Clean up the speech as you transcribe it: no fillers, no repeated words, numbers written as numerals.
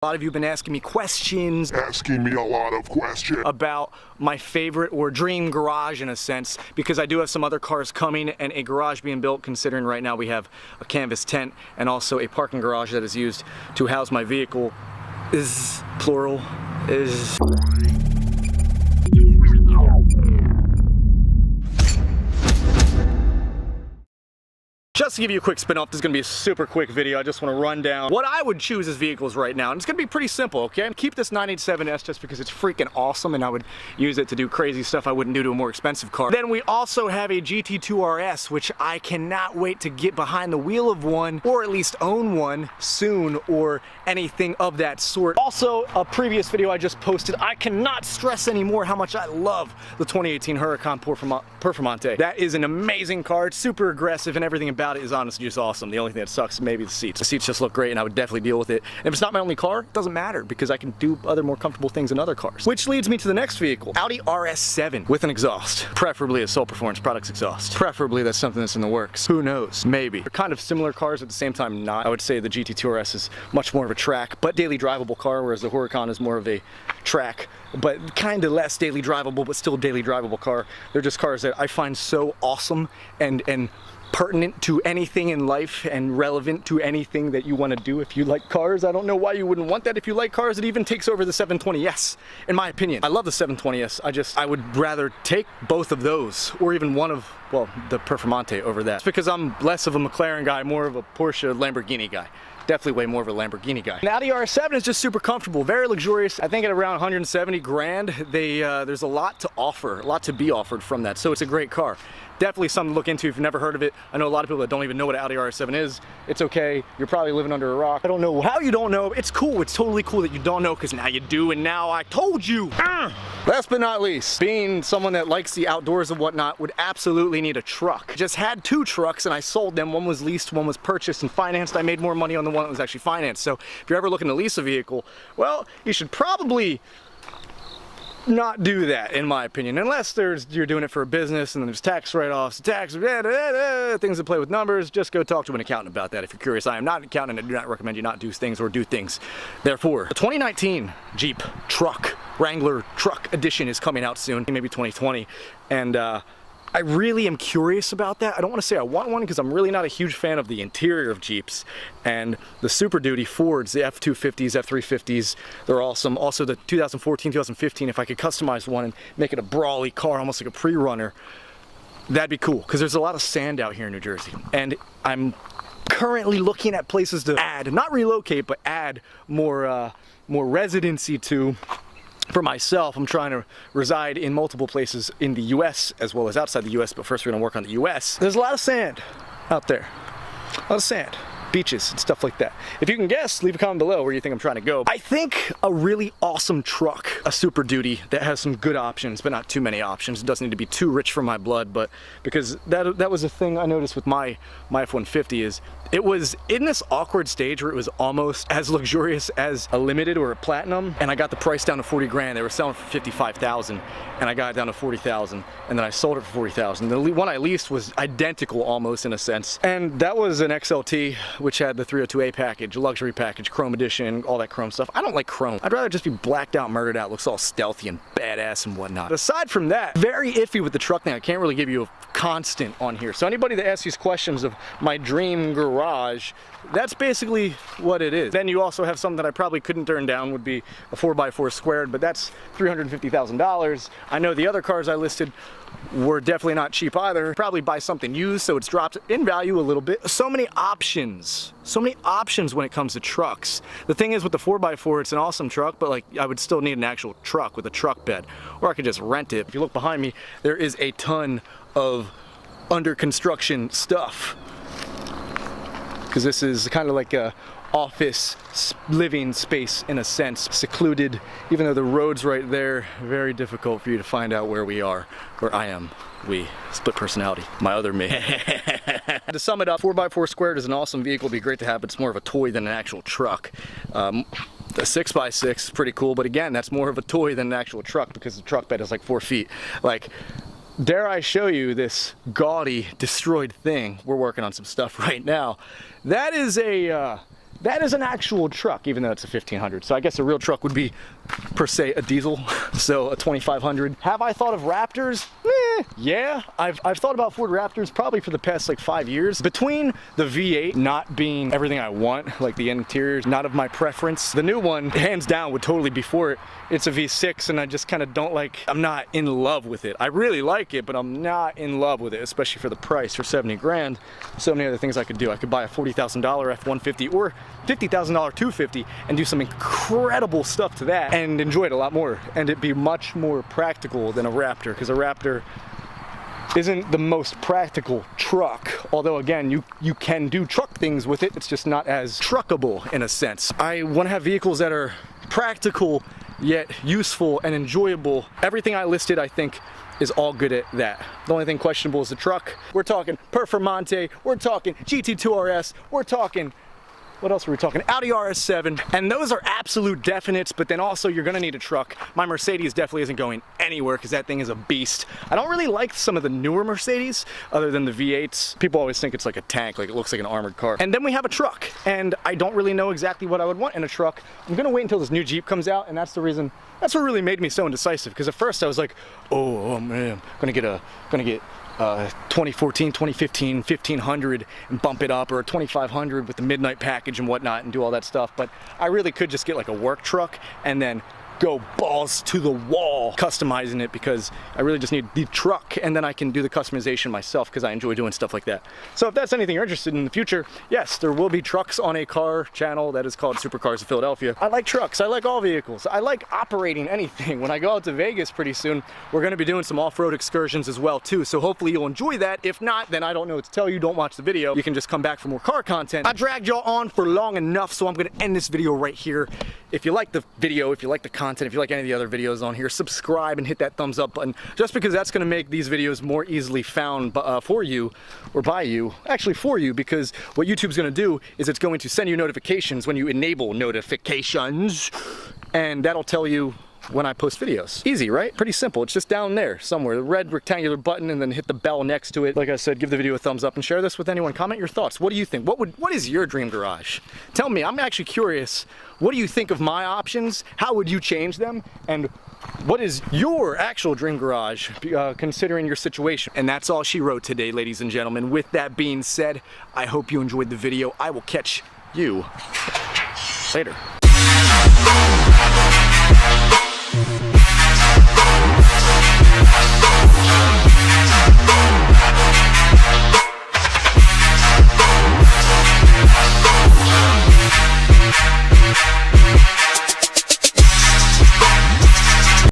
A lot of you have been asking me questions. Asking me a lot of questions. About my favorite or dream garage in a sense, because I do have some other cars coming and a garage being built, considering right now we have a canvas tent and also a parking garage that is used to house my vehicle. Is plural, is... Just to give you a quick spin off, this is going to be a super quick video. I just want to run down what I would choose as vehicles right now. And it's going to be pretty simple, okay? Keep this 987S just because it's freaking awesome and I would use it to do crazy stuff I wouldn't do to a more expensive car. Then we also have a GT2 RS, which I cannot wait to get behind the wheel of one, or at least own one soon, or anything of that sort. Also, a previous video I just posted, I cannot stress anymore how much I love the 2018 Huracan Performante. That is an amazing car. It's super aggressive and everything about it is honestly just awesome. The only thing that sucks is maybe the seats. The seats just look great and I would definitely deal with it. And if it's not my only car, it doesn't matter because I can do other more comfortable things in other cars. Which leads me to the next vehicle, Audi RS7 with an exhaust. Preferably a Soul Performance Products exhaust. Preferably that's something that's in the works. Who knows? Maybe. They're kind of similar cars at the same time not. I would say the GT2 RS is much more of a track but daily drivable car, whereas the Huracan is more of a track but kind of less daily drivable but still daily drivable car. They're just cars that I find so awesome and pertinent to anything in life and relevant to anything that you want to do if you like cars. I don't know why you wouldn't want that if you like cars. It even takes over the 720S in my opinion. I love the 720S. I would rather take both of those or even one of, well, the Performante over that. It's because I'm less of a McLaren guy, more of a Porsche Lamborghini guy. Definitely way more of a Lamborghini guy. An Audi RS7 is just super comfortable, very luxurious. I think at around 170 grand, there's a lot to offer, a lot to be offered from that. So it's a great car. Definitely something to look into if you've never heard of it. I know a lot of people that don't even know what an Audi RS7 is. It's okay. You're probably living under a rock. I don't know how you don't know. It's cool. It's totally cool that you don't know because now you do and now I told you. Last but not least, being someone that likes the outdoors and whatnot would absolutely need a truck. I just had two trucks and I sold them. One was leased, one was purchased and financed. I made more money on the one that was actually financed. So if you're ever looking to lease a vehicle, well, you should probably not do that in my opinion, unless you're doing it for a business and then there's tax write-offs, things that play with numbers. Just go talk to an accountant about that if you're curious. I am not an accountant and I do not recommend you not do things or do things. Therefore, the 2019 Jeep truck, Wrangler truck edition is coming out soon, maybe 2020, and I really am curious about that. I don't want to say I want one because I'm really not a huge fan of the interior of Jeeps, and the Super Duty Fords, the F250s, F350s, they're awesome. Also the 2014, 2015, if I could customize one and make it a brawly car, almost like a pre-runner, that'd be cool because there's a lot of sand out here in New Jersey, and I'm currently looking at places to add, not relocate, but add more residency to. For myself, I'm trying to reside in multiple places in the US as well as outside the US, but first we're gonna work on the US. There's a lot of sand out there, a lot of sand, beaches and stuff like that. If you can guess, leave a comment below where you think I'm trying to go. I think a really awesome truck, a Super Duty that has some good options, but not too many options. It doesn't need to be too rich for my blood, but because that was a thing I noticed with my F-150 is it was in this awkward stage where it was almost as luxurious as a Limited or a Platinum, and I got the price down to 40 grand. They were selling for 55,000, and I got it down to 40,000, and then I sold it for 40,000. The one I leased was identical almost in a sense, and that was an XLT, which had the 302A package, luxury package, chrome edition, all that chrome stuff. I don't like chrome. I'd rather just be blacked out, murdered out, looks all stealthy and badass and whatnot. But aside from that, very iffy with the truck thing. I can't really give you a constant on here. So anybody that asks these questions of my dream garage, that's basically what it is. Then you also have something that I probably couldn't turn down, would be a 4x4 squared, but that's $350,000. I know the other cars I listed were definitely not cheap either. Probably buy something used so it's dropped in value a little bit. So many options when it comes to trucks. The thing is with the 4x4, it's an awesome truck, but like I would still need an actual truck with a truck bed, or I could just rent it. If you look behind me, there is a ton of under construction stuff, because this is kind of like a office living space in a sense, secluded, even though the road's right there. Very difficult for you to find out where we are, where I am. We split personality, my other me. To sum it up, 4x4 squared is an awesome vehicle. It'd be great to have, but it's more of a toy than an actual truck. The 6x6 is pretty cool, but again, that's more of a toy than an actual truck because the truck bed is like 4 feet. Like, dare I show you this gaudy, destroyed thing? We're working on some stuff right now. That is a that is an actual truck, even though it's a 1500. So I guess a real truck would be, per se, a diesel. So a 2500. Have I thought of Raptors? Yeah, I've thought about Ford Raptors probably for the past like 5 years. Between the V8 not being everything I want, like the interior's not of my preference, the new one, hands down, would totally be for it. It's a V6 and I just kind of don't like, I'm not in love with it. I really like it, but I'm not in love with it, especially for the price, for 70 grand. So many other things I could do. I could buy a $40,000 F-150 or $50,000 250 and do some incredible stuff to that and enjoy it a lot more. And it'd be much more practical than a Raptor, because a Raptor isn't the most practical truck, although again you can do truck things with it. It's just not as truckable in a sense. I want to have vehicles that are practical yet useful and enjoyable. Everything I listed, I think, is all good at that. The only thing questionable is the truck. We're talking Performante, we're talking GT2 RS, we're talking, what else were we talking? Audi RS7, and those are absolute definites, but then also you're gonna need a truck. My Mercedes definitely isn't going anywhere because that thing is a beast. I don't really like some of the newer Mercedes other than the V8s. People always think it's like a tank, like it looks like an armored car. And then we have a truck, and I don't really know exactly what I would want in a truck. I'm gonna wait until this new Jeep comes out, and that's the reason, that's what really made me so indecisive, because at first I was like, oh man, I'm gonna get 2014, 2015, 1500 and bump it up, or a 2500 with the midnight package and whatnot and do all that stuff. But I really could just get like a work truck and then go balls to the wall customizing it, because I really just need the truck and then I can do the customization myself because I enjoy doing stuff like that. So if that's anything you're interested in the future, yes, there will be trucks on a car channel that is called Supercars of Philadelphia. I like trucks, I like all vehicles, I like operating anything. When I go out to Vegas pretty soon, we're gonna be doing some off-road excursions as well too, so hopefully you'll enjoy that. If not, then I don't know what to tell you. Don't watch the video. You can just come back for more car content. I dragged y'all on for long enough, so I'm gonna end this video right here. If you like the video, if you like the content, if you like any of the other videos on here, subscribe and hit that thumbs up button, just because that's going to make these videos more easily found for you, or by you, actually for you, because what YouTube's going to do is it's going to send you notifications when you enable notifications, and that'll tell you when I post videos. Easy, right? Pretty simple. It's just down there somewhere, the red rectangular button, and then hit the bell next to it. Like I said, give the video a thumbs up and share this with anyone. Comment your thoughts. What do you think? What is your dream garage? Tell me. I'm actually curious. What do you think of my options? How would you change them? And what is your actual dream garage, considering your situation? And that's all she wrote today, ladies and gentlemen. With that being said, I hope you enjoyed the video. I will catch you later.